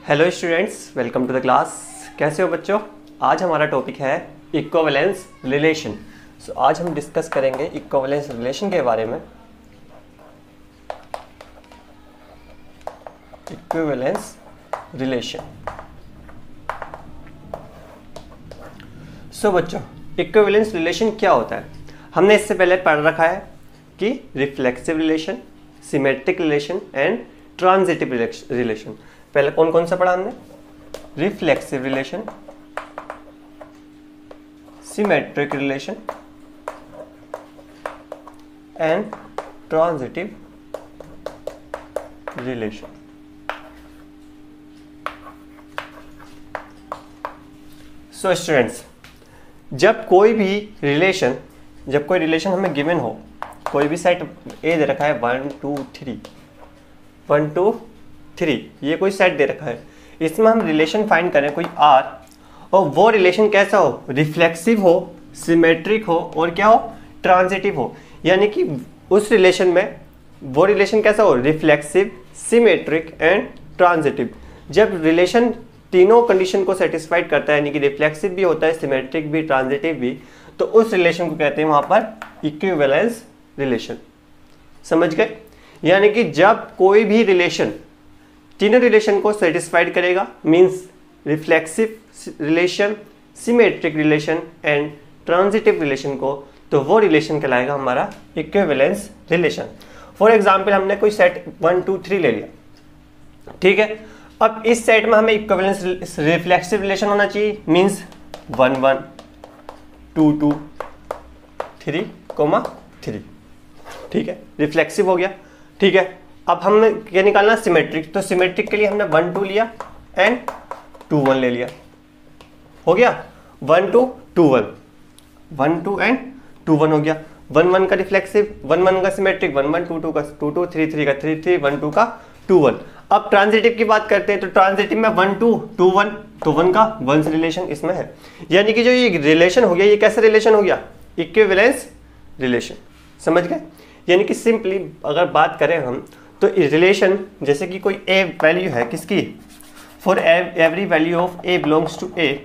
Hello students, welcome to the class. कैसे हो बच्चों? आज हमारा टॉपिक है इक्विवेलेंस रिलेशन। सो आज हम डिस्कस करेंगे इक्विवेलेंस रिलेशन के बारे में। Equivalence relation. सो बच्चों, इक्विवेलेंस रिलेशन क्या होता है? हमने इससे पहले पढ़ रखा है कि reflexive relation, symmetric relation and transitive relation. पहले कौन कौन सा पढ़ा हमने? Reflexive relation, symmetric relation and transitive relation. So students, जब कोई रिलेशन हमें गिवन हो, कोई भी सेट ए दे रखा है 1 2 3 ये कोई सेट दे रखा है, इसमें हम रिलेशन फाइंड करें कोई आर, और वो रिलेशन कैसा हो? रिफ्लेक्सिव हो, सिमेट्रिक हो और क्या हो? ट्रांजिटिव हो। यानी कि उस रिलेशन में वो रिलेशन कैसा हो? Reflexive, symmetric and transitive. जब रिलेशन तीनों कंडीशन को सेटिस्फाइड करता है, यानी कि रिफ्लेक्सिव भी होता है, सिमेट्रिक भी, ट्रांजिटिव भी, तो उस रिलेशन को कहते हैं वहां पर इक्विवेलेंस रिलेशन। समझ गए? यानी कि जब कोई भी रिलेशन तीनों रिलेशन को सेटिस्फाइड करेगा, means reflexive relation, symmetric relation and transitive relation को, तो वो रिलेशन कहलाएगा हमारा इक्विवेलेंस रिलेशन। फॉर एग्जांपल, हमने कोई सेट 1 2 3 ले लिया, ठीक है। अब इस सेट में हमें इक्विवेलेंस रिफ्लेक्सिव रिलेशन होना चाहिए, मींस 1 1 2 2 3 3, ठीक है, रिफ्लेक्सिव हो गया, ठीक है। अब हमने क्या निकालना? सिमेट्रिक। तो सिमेट्रिक के लिए हमने 1 2 लिया एंड 2 1 ले लिया, हो गया 1 2 2 1, 1 2 एंड 2 1 हो गया। 1 1 का रिफ्लेक्सिव, 1 1 का सिमेट्रिक, 1 1 2 2 का 2 2, 3 3 का 3 3, 1 2 का 2 1। अब ट्रांजिटिव की बात करते हैं, तो ट्रांजिटिव में 1 2 2 1, तो 1 का 1 से रिलेशन इसमें है। यानी कि जो ये रिलेशन हो गया, ये कैसा रिलेशन हो गया? Equivalence relation. समझ गए? यानी कि सिंपली अगर बात करें हम, तो रिलेशन जैसे कि कोई ए वैल्यू है किसकी? For every value of A belongs to A,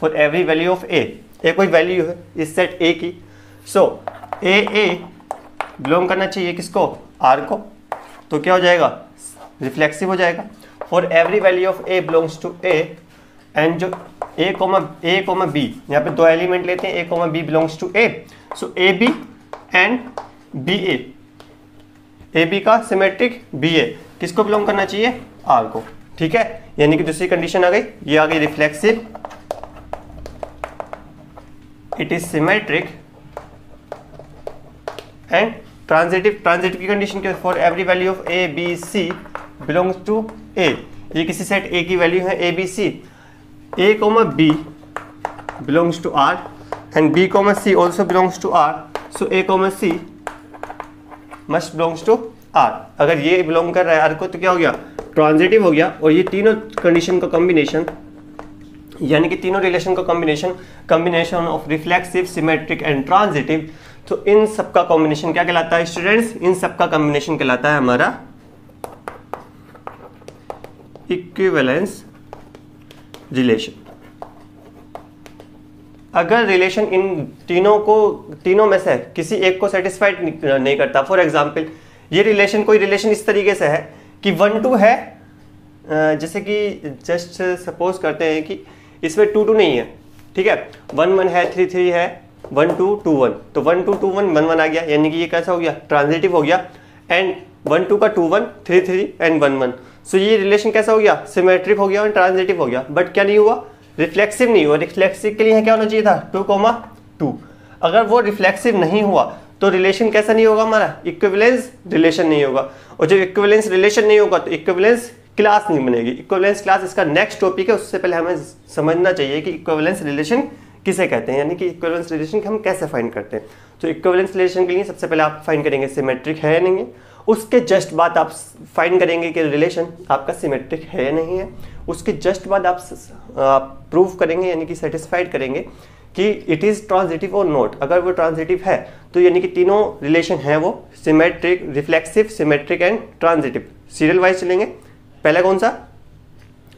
for every value of A कोई वैल्यू है इस सेट ए की, सो ए बिलोंग करना चाहिए किसको? आर को, तो क्या हो जाएगा? रिफ्लेक्सिव हो जाएगा। For every value of A belongs to A, and जो ए कोमा बी, यहाँ पे दो एलिमेंट लेते हैं, A comma B belongs to A, so A B and B A B का सिमेट्रिक बी ए किसको बिलोंग करना चाहिए? आर को, ठीक है। यानी कि दूसरी कंडीशन आ गई, ये आ गई reflexive, it is symmetric and transitive. Transitive की कंडीशन क्या? For every value of A B C belongs to A, ये किसी सेट ए की वैल्यू है A B C, A comma B belongs to R and B comma C also belongs to R, so A comma C must belongs to R. अगर ये belong कर रहा है are को, तो क्या हो गया? ट्रांजिटिव हो गया। और ये तीनों कंडीशन का कॉम्बिनेशन, यानी कि तीनों रिलेशन का combination of reflexive, symmetric and transitive, तो इन सब का कॉम्बिनेशन क्या कहलाता है स्टूडेंट्स? इन सब का कॉम्बिनेशन कहलाता है हमारा इक्विवेलेंस रिलेशन। अगर रिलेशन इन तीनों में से किसी एक को सेटिस्फाइड नहीं करता, फॉर एग्जांपल ये रिलेशन, कोई रिलेशन इस तरीके से है कि 1 2 है, जैसे कि जस्ट सपोज करते हैं कि इसमें 2 2 नहीं है, ठीक है, 1 1 है, 3 3 है, 1 2 2 1, तो 1 2 2 1 1 1 आ गया, यानी कि ये कैसा हो गया? ट्रांजिटिव हो गया। एंड 1 2 का 2 1 3 3 एंड 1 1, सो ये रिलेशन कैसा हो गया? सिमेट्रिक हो गया और ट्रांजिटिव हो गया। बट क्या नहीं हुआ? रिफ्लेक्सिव नहीं हुआ। रिफ्लेक्सिव के लिए क्या होना चाहिए था? 2 2। अगर वो रिफ्लेक्सिव नहीं हुआ तो रिलेशन कैसा नहीं होगा हमारा? इक्विवेलेंस रिलेशन नहीं होगा। और जब इक्विवेलेंस रिलेशन नहीं होगा तो इक्विवेलेंस क्लास नहीं बनेगी। इक्विवेलेंस क्लास इसका नेक्स्ट टॉपिक है, उससे पहले हमें समझना चाहिए कि इक्विवेलेंस रिलेशन किसे कहते हैं, यानी कि इक्विवेलेंस रिलेशन हम कैसे फाइंड करते हैं। तो इक्विवेलेंस रिलेशन के लिए सबसे पहले आप फाइंड करेंगे सिमेट्रिक है या नहीं है, उसके जस्ट बाद आप फाइंड करेंगे कि रिलेशन आपका सिमेट्रिक है या नहीं है, उसके जस्ट बाद आप प्रूव करेंगे, यानी कि सेटिस्फाइड करेंगे कि इट इज़ ट्रांजिटिव और नॉट। अगर वो ट्रांजिटिव है तो यानी कि तीनों रिलेशन है वो symmetric, reflexive, symmetric and transitive. Serial wise चलेंगे। पहला कौन सा?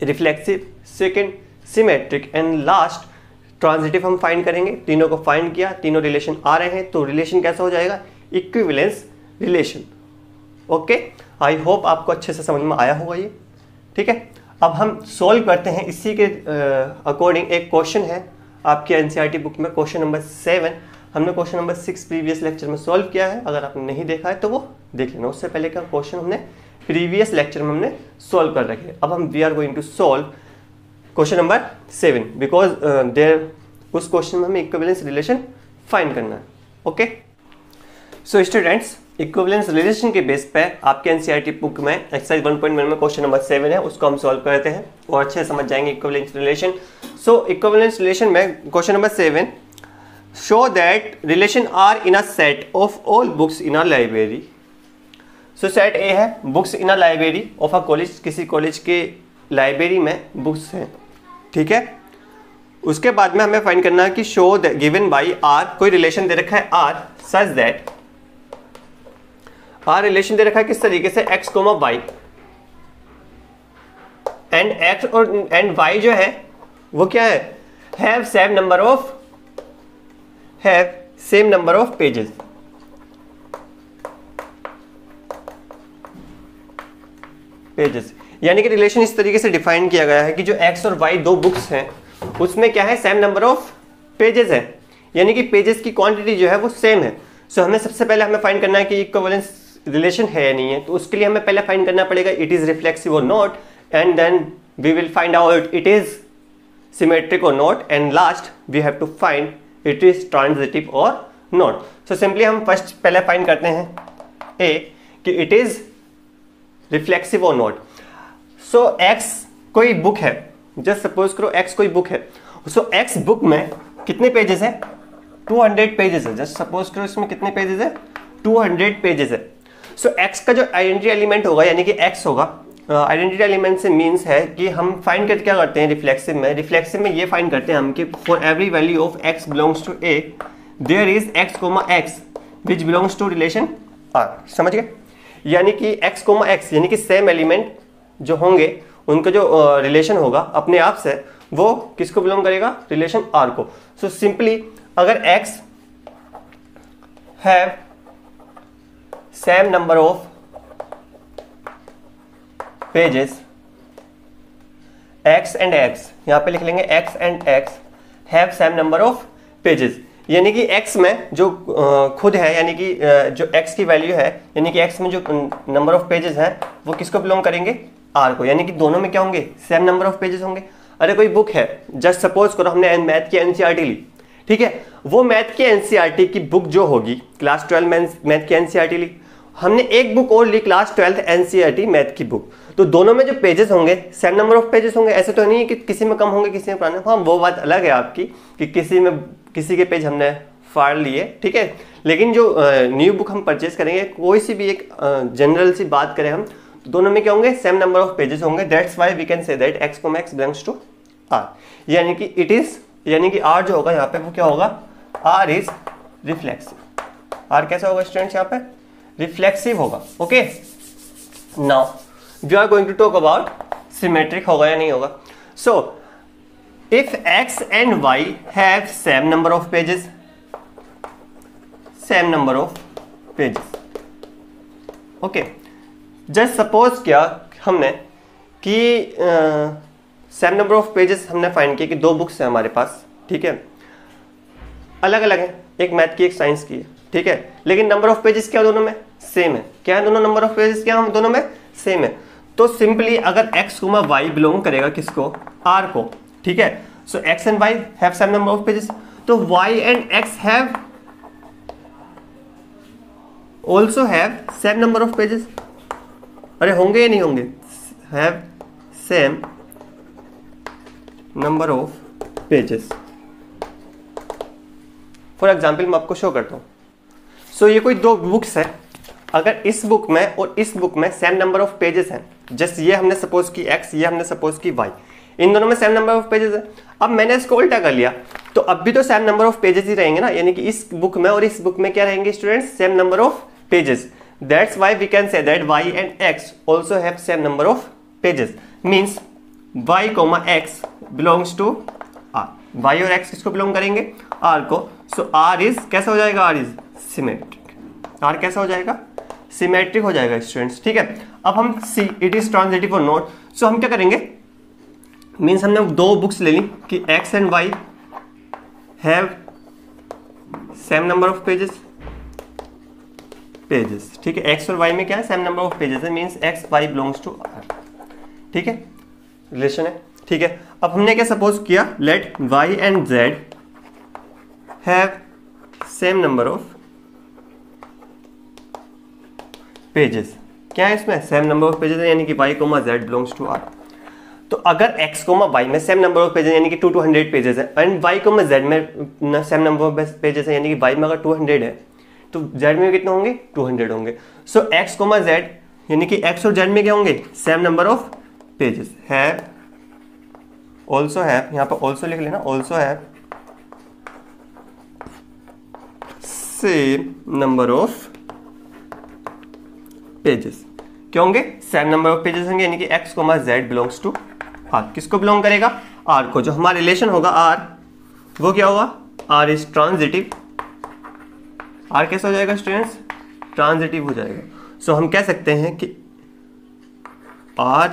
Reflexive, second symmetric and last transitive हम फाइंड करेंगे। तीनों को फाइंड किया, तीनों रिलेशन आ रहे हैं, तो रिलेशन कैसा हो जाएगा? Equivalence relation. Okay, I hope आपको अच्छे से समझ में आया होगा ये। ठीक है, अब हम सॉल्व करते हैं इसी के अकॉर्डिंग। एक क्वेश्चन है आपके एनसीईआरटी बुक में, क्वेश्चन नंबर 7। हमने क्वेश्चन नंबर 6 प्रीवियस लेक्चर में सॉल्व किया है, अगर आपने नहीं देखा है तो वो देख लेना। उससे पहले का क्वेश्चन हमने प्रीवियस लेक्चर में हमने सॉल्व कर रखे। अब हम we are going to solve question number 7 because there उस क्वेश्चन में हमें इक्विवेलेंस रिलेशन फाइंड करना है। Okay, so students, equivalence relation के बेस पे आपके एनसीईआरटी बुक में एक्सरसाइज 1.1 में क्वेश्चन नंबर 7 है, उसको हम सॉल्व करते हैं और अच्छे से समझ जाएंगे equivalence relation. So equivalence relation में question number 7, show that relation R in a set of all books in a library. So set A है books in a library of a college, किसी कॉलेज के library में books हैं। ठीक है, उसके बाद में हमें फाइंड करना है कि शो गिवन बाई आर, कोई रिलेशन दे रखा है R such that, R relation दे रखा है किस तरीके से, X comma Y, and X और एंड वाई जो है वो क्या है, have same number of pages. यानी कि रिलेशन इस तरीके से डिफाइन किया गया है कि जो एक्स और वाई दो बुक्स हैं उसमें क्या है, सेम नंबर ऑफ पेजेस है, यानी कि पेजेस की क्वांटिटी जो है वो सेम है। सो हमें सबसे पहले हमें फाइंड करना है कि इक्विवेलेंस रिलेशन है या नहीं है, तो उसके लिए हमें पहले फाइंड करना पड़ेगा इट इज रिफ्लेक्सिव और not, and then we will find out it is symmetric और not, and last we have to find it is transitive और नॉट। सो सिंपली हम फर्स्ट पहले फाइंड करते हैं ए कि इट इज रिफ्लेक्सिव और नॉट। सो एक्स कोई बुक है, जस्ट सपोज करो एक्स कोई बुक है। सो एक्स बुक में कितने पेजेस है, 200 पेजेस है। जस्ट सपोज करो इसमें कितने पेजेस है, 200 पेजेस है। सो एक्स का जो आइडेंटिटी एलिमेंट होगा यानी कि एक्स होगा, आइडेंटिटी एलिमेंट से मीन्स है कि हम फाइंड करके क्या करते हैं रिफ्लेक्सिव में ये फाइंड करते हैं हम कि for every value of X belongs to A there is X comma X which belongs to relation R. समझ गए? यानी कि एक्स कोमा एक्स यानी कि सेम एलिमेंट जो होंगे उनका जो रिलेशन होगा अपने आप से वो किसको बिलोंग करेगा, रिलेशन आर को। सो सिंपली अगर x have same number of pages, x and x, यहां पे लिख लेंगे x and x have same number of pages, यानी कि एक्स में जो खुद है यानी कि जो एक्स की वैल्यू है यानी कि एक्स में जो नंबर ऑफ पेजेस है वो किसको बिलोंग करेंगे, आर को। यानी कि दोनों में क्या होंगे, सेम नंबर ऑफ पेजेस होंगे। अरे कोई बुक है, जस्ट सपोज करो हमने मैथ की एनसीईआरटी ली, ठीक है, वो मैथ की एनसीईआरटी की बुक जो होगी, क्लास 12 में मैथ की एनसीईआरटी ली, हमने एक बुक और ली क्लास 12 एनसीईआरटी मैथ की बुक, तो दोनों में जो पेजेस होंगे सेम नंबर ऑफ पेजेस होंगे। ऐसे तो नहीं है कि किसी में कम होंगे किसी में पुराने। हाँ, वो बात अलग है आपकी कि किसी के पेज हमने फाड़ लिए, ठीक है, लेकिन जो न्यू बुक हम परचेज करेंगे, कोई सी भी एक जनरल सी बात करें हम, तो दोनों में क्या होंगे, सेम नंबर ऑफ पेजेस होंगे। That's why we can say that X comma X belongs to R, यानी कि इट इज, यानी कि आर जो होगा यहाँ पे वो क्या होगा, आर इज रिफ्लेक्सिव। आर कैसा होगा स्टूडेंट्स, यहाँ पे रिफ्लेक्सिव होगा। Okay, now we are going to talk about symmetric होगा या नहीं होगा। So if X and Y have same number of pages, same number of pages, okay, just suppose क्या हमने कि सेम नंबर ऑफ पेजेस हमने find किया कि दो बुक्स हैं हमारे पास, ठीक है, अलग अलग है, एक मैथ की एक साइंस की है, ठीक है, लेकिन नंबर ऑफ पेजेस क्या दोनों में सेम है। क्या है दोनों नंबर ऑफ पेजेस, क्या हम दोनों में सेम है। तो सिंपली अगर x, y बिलोंग करेगा किसको, r को, ठीक है, सो x and y have same number of pages, तो y and x have also have same number of pages. अरे होंगे या नहीं होंगे, have same number of pages. For example मैं आपको शो करता हूँ। सो ये कोई दो बुक्स है, अगर इस बुक में और इस बुक में सेम नंबर ऑफ पेजेस हैं, जस्ट ये हमने सपोज की x, ये हमने सपोज की y, इन दोनों में सेम नंबर ऑफ पेजेस है। अब मैंने इसको उल्टा कर लिया तो अब भी तो सेम नंबर ऑफ पेजेस ही रहेंगे ना, यानी कि इस बुक में और इस बुक में क्या रहेंगे students, same number of pages. That's why we can say that y and x also have same number of pages. Means Y comma X belongs to R, Y और एक्स किसको belong करेंगे, R को। So are is कैसा हो जाएगा, are is symmetric, are कैसा हो जाएगा, सिमेट्रिक हो जाएगा स्टूडेंट्स, ठीक है। अब हम सी इट इज ट्रांजिटिव और नॉट, सो हम क्या करेंगे, मीन्स हमने दो बुक्स ले ली कि X and Y have same number of pages, ठीक है, एक्स और वाई में क्या है, सेम नंबर ऑफ पेजेस है, means X Y belongs to R, ठीक है, रिलेशन है, ठीक है। अब हमने क्या सपोज किया, let Y and Z have same number of pages, क्या है इसमें, सेम नंबर ऑफ पेजेस है, यानी कि Y comma Z belongs to R. तो अगर x कोमा y में सेम नंबर ऑफ पेजेस यानी कि 2 to 100 पेजेस है, एंड y कोमा z में सेम नंबर ऑफ पेजेस है, यानी कि y में अगर 200 है तो z में कितने होंगे, 200 होंगे। सो x कोमा z यानी कि x और z में क्या होंगे, सेम नंबर ऑफ पेजेस है, ऑल्सो हैव, यहाँ पर ऑल्सो लिख लेना, also have same number of pages, क्या होंगे, सेम नंबर ऑफ पेजेस होंगे, यानी कि x comma z belongs to R, किसको बिलोंग करेगा, आर को। जो हमारा रिलेशन होगा आर, वो क्या होगा, आर इज ट्रांजिटिव, आर कैसा हो जाएगा स्टूडेंट्स, ट्रांजिटिव हो जाएगा। सो हम कह सकते हैं कि R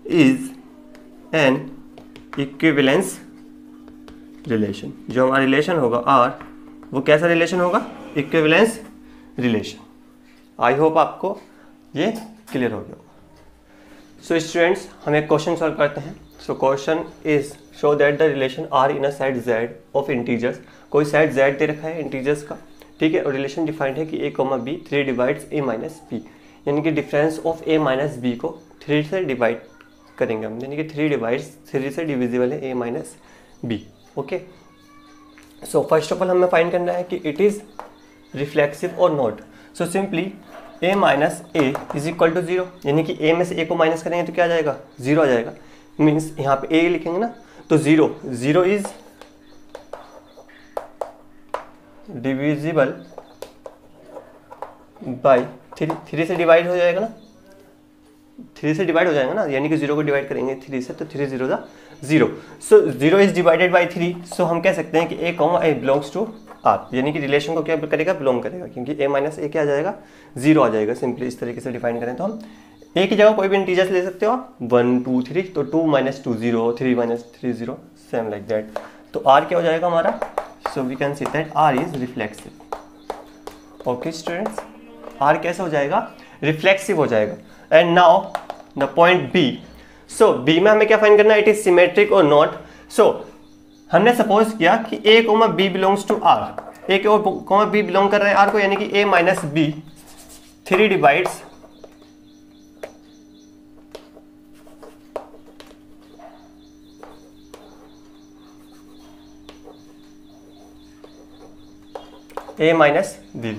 is an equivalence relation, जो हमारा रिलेशन होगा आर, वो कैसा रिलेशन होगा, इक्विवेलेंस रिलेशन। आई होप आपको ये क्लियर हो गया। सो स्टूडेंट्स हम एक क्वेश्चन सॉल्व करते हैं। So question is show that the relation R in a set Z of integers, कोई सेट जेड दे रखा है इंटीजर्स का, ठीक है, और रिलेशन डिफाइंड है कि a comma B 3 divides a minus B, यानी कि difference of a minus B को 3 से डिवाइड करेंगे हम, यानी कि 3 डिवाइड्स 3 से डिविजिबल है a minus B, okay. So first of all हमें फाइंड करना है कि इट इज रिफ्लेक्सिव और not. So simply a minus A is equal to 0, यानी कि a में से a को माइनस करेंगे तो क्या आ जाएगा, 0 आ जाएगा, मीन्स यहाँ पे a लिखेंगे ना तो 0 इज डिविजिबल बाई 3 से डिवाइड हो जाएगा ना, 3 से डिवाइड हो जाएगा ना, यानी कि 0 को डिवाइड करेंगे 3 से तो 3 0 0। So 0 is divided by 3, so हम कह सकते हैं कि a comma a belongs to R, यानी कि रिलेशन को क्या करेगा, बिलोंग करेगा, क्योंकि a माइनस ए क्या आ जाएगा, 0 आ जाएगा। सिंपली इस तरीके से डिफाइन करें तो हम a की जगह कोई भी इंटीजर्स ले सकते हो, 1 2 3, तो 2 माइनस 2 0, 3 माइनस 3 0, सेम लाइक दैट। तो r क्या हो जाएगा हमारा, so we can see that r is reflexive. Okay students, r कैसा हो जाएगा, रिफ्लेक्सिव हो जाएगा। And now the point b, so b में हमें क्या फाइंड करना है, इट इज सिमेट्रिक और नॉट। सो हमने सपोज किया कि a comma b belongs to r, a comma b belong कर रहे हैं r को, यानी कि a minus b 3 divides a minus B,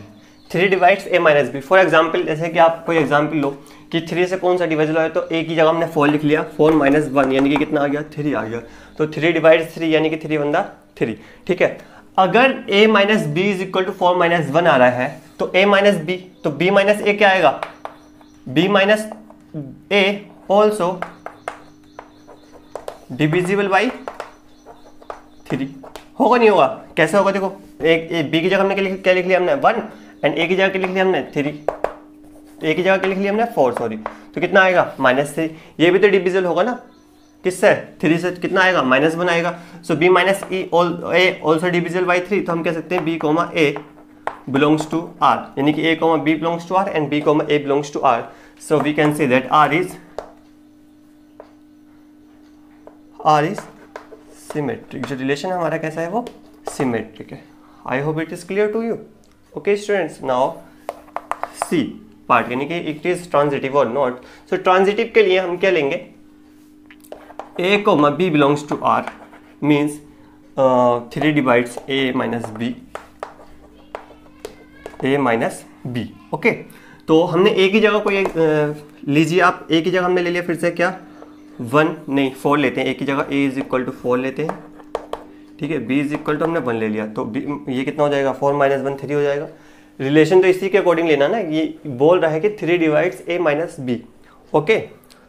3 divides a minus B. For example, जैसे कि आप कोई एग्जाम्पल लो कि 3 से कौन सा डिवाइजल है, तो a की जगह हमने 4 लिख लिया, 4 माइनस 1 यानी कि कितना आ गया, 3 आ गया, तो 3 डिवाइड्स 3 यानी कि 3 बंदा 3, ठीक है। अगर a minus B is equal to 4 minus 1 आ रहा है तो a माइनस बी, तो b माइनस ए क्या आएगा, b minus A also divisible by 3, होगा नहीं होगा, कैसे होगा, देखो एक b की जगह हमने क्या लिख लिया हमने 1, एंड a की जगह क्या लिख लिया हमने 3, a की जगह क्या लिख लिया हमने 4 सॉरी, तो कितना आएगा -3, ये भी तो डिविजिबल होगा ना, किससे 3 से कितना आएगा -1 आएगा। So b minus A also divisible by 3, तो हम कह सकते हैं b comma a belongs to r, यानी कि a comma b belongs to r and b comma a belongs to r। So we can say that r is symmetric, जो relation हमारा कैसा है वो सिमेट्रिक है। I hope it is clear to you. Okay students, now C part, यानी कि it is transitive और not. So transitive के लिए हम क्या लेंगे, a comma b belongs to r means 3 divides a minus b, okay. तो हमने a की जगह कोई लीजिए आप, a की जगह हमने ले लिया फिर से क्या 1 नहीं 4 लेते हैं, a की जगह a इज इक्वल टू 4 लेते हैं, ठीक है, b इज इक्वल टू हमने 1 ले लिया, तो b ये कितना हो जाएगा 4 माइनस 1 3 हो जाएगा। रिलेशन तो इसी के अकॉर्डिंग लेना ना, ये बोल रहा है कि 3 divides a minus B, okay.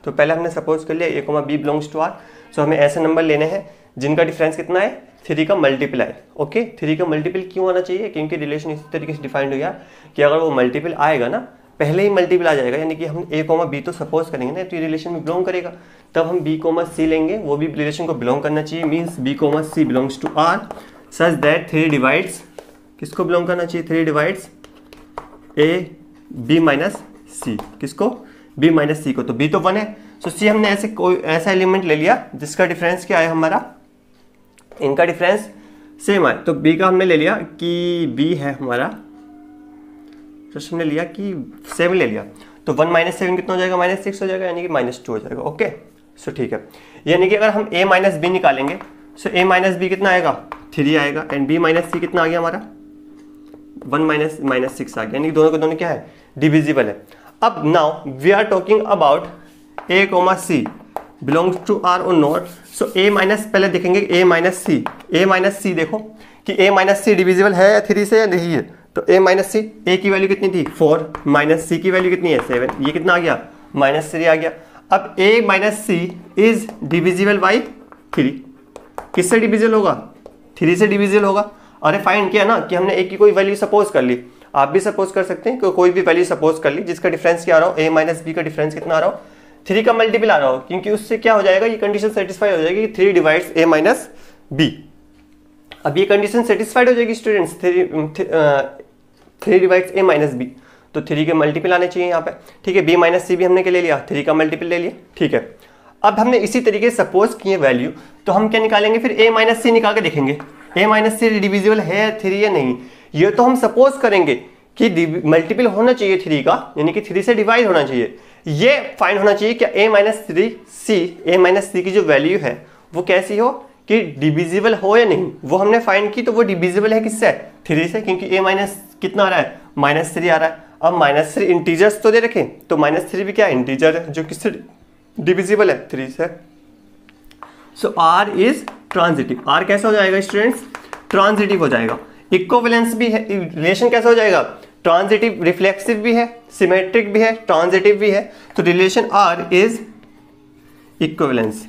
तो पहले हमने सपोज कर लिया A comma B belongs to R. So हमें ऐसे नंबर लेने हैं जिनका डिफरेंस कितना है, 3 का मल्टीपल है। ओके, 3 का मल्टीपल क्यों आना चाहिए, क्योंकि रिलेशन इस तरीके से डिफाइंड हो गया कि अगर वो मल्टीपल आएगा ना, पहले ही मल्टीपल आ जाएगा, यानी कि हम ए कोमा बी तो सपोज करेंगे ना तो ये रिलेशन में बिलोंग करेगा, तब हम बी कोमा सी लेंगे, वो भी रिलेशन को बिलोंग करना चाहिए। Means B comma C belongs to R such that 3 divides, किसको बिलोंग करना चाहिए, 3 divides A B minus C, किसको, बी माइनस सी को। तो बी तो 1 है, सो सी हमने ऐसे कोई ऐसा एलिमेंट ले लिया जिसका डिफरेंस क्या है हमारा, इनका डिफरेंस सेम है। तो बी का हमने ले लिया कि बी है हमारा, तो हमने लिया कि 7 ले लिया, तो 1 माइनस 7 कितना हो जाएगा, -6 हो जाएगा, यानी कि -2 हो जाएगा। ओके, सो ठीक है, यानी कि अगर हम a माइनस बी निकालेंगे, सो a माइनस बी कितना आएगा, 3 आएगा, एंड b माइनस सी कितना आ गया हमारा, 1 माइनस 6 आ गया, यानी कि दोनों के दोनों क्या है, डिविजिबल है। अब now we are talking about a comma C belongs to R और नॉट। सो a माइनस, पहले देखेंगे a माइनस सी देखो कि a माइनस सी डिविजिबल है 3 से या नहीं है। तो a माइनस सी, a की वैल्यू कितनी थी 4, माइनस सी की वैल्यू कितनी है 7, ये कितना आ गया -3 आ गया। अब a minus C is divisible by 3, किससे डिविजिबल होगा, 3 से डिविजिबल होगा। अरे फाइंड किया ना कि हमने a की कोई वैल्यू सपोज कर ली, आप भी सपोज कर सकते हैं कि कोई भी वैल्यू सपोज कर ली जिसका डिफरेंस क्या आ रहा हो, a माइनस बी का डिफरेंस कितना आ रहा हो, 3 का मल्टीपल आ रहा हो, क्योंकि उससे क्या हो जाएगा, ये कंडीशन सेटिस्फाई हो जाएगी, 3 डिवाइड्स a माइनस बी। अब ये कंडीशन सेटिस्फाइड हो जाएगी students, 3 divides a minus B, तो 3 के मल्टीपल आने चाहिए यहाँ पे। ठीक है, b माइनस सी भी हमने क्या ले लिया, 3 का मल्टीपल ले लिया। ठीक है, अब हमने इसी तरीके से सपोज किए वैल्यू, तो हम क्या निकालेंगे फिर, a माइनस सी निकाल के देखेंगे a माइनस सी डिविजिबल है 3 या नहीं। ये तो हम सपोज करेंगे कि मल्टीपल होना चाहिए 3 का, यानी कि 3 से डिवाइड होना चाहिए। ये फाइंड होना चाहिए कि a माइनस सी की जो वैल्यू है वो कैसी हो, कि डिविजिबल हो या नहीं। वो हमने फाइंड की, तो वो डिविजिबल है किससे, 3 से, क्योंकि a माइनस कितना आ रहा है, -3 आ रहा है। अब -3 इंटीजर्स तो दे रखे, तो -3 भी क्या है, इंटीजर है, जो किससे डिविजिबल है, 3 से। सो r इज ट्रांजिटिव। r कैसा हो जाएगा स्टूडेंट्स, ट्रांजिटिव हो जाएगा। इक्विवेलेंस भी है, रिलेशन कैसा हो जाएगा, ट्रांजिटिव, रिफ्लेक्सिव भी है, सिमेट्रिक भी है, ट्रांजिटिव भी है। तो relation r is equivalence,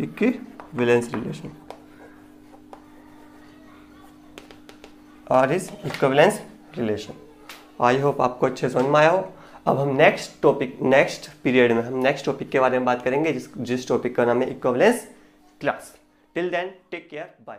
relation, r is equivalence relation. I hope आपको अच्छे समझ में आया हो। अब हम नेक्स्ट पीरियड में हम नेक्स्ट टॉपिक के बारे में बात करेंगे, जिस टॉपिक का नाम है equivalence class. Till then take care, bye.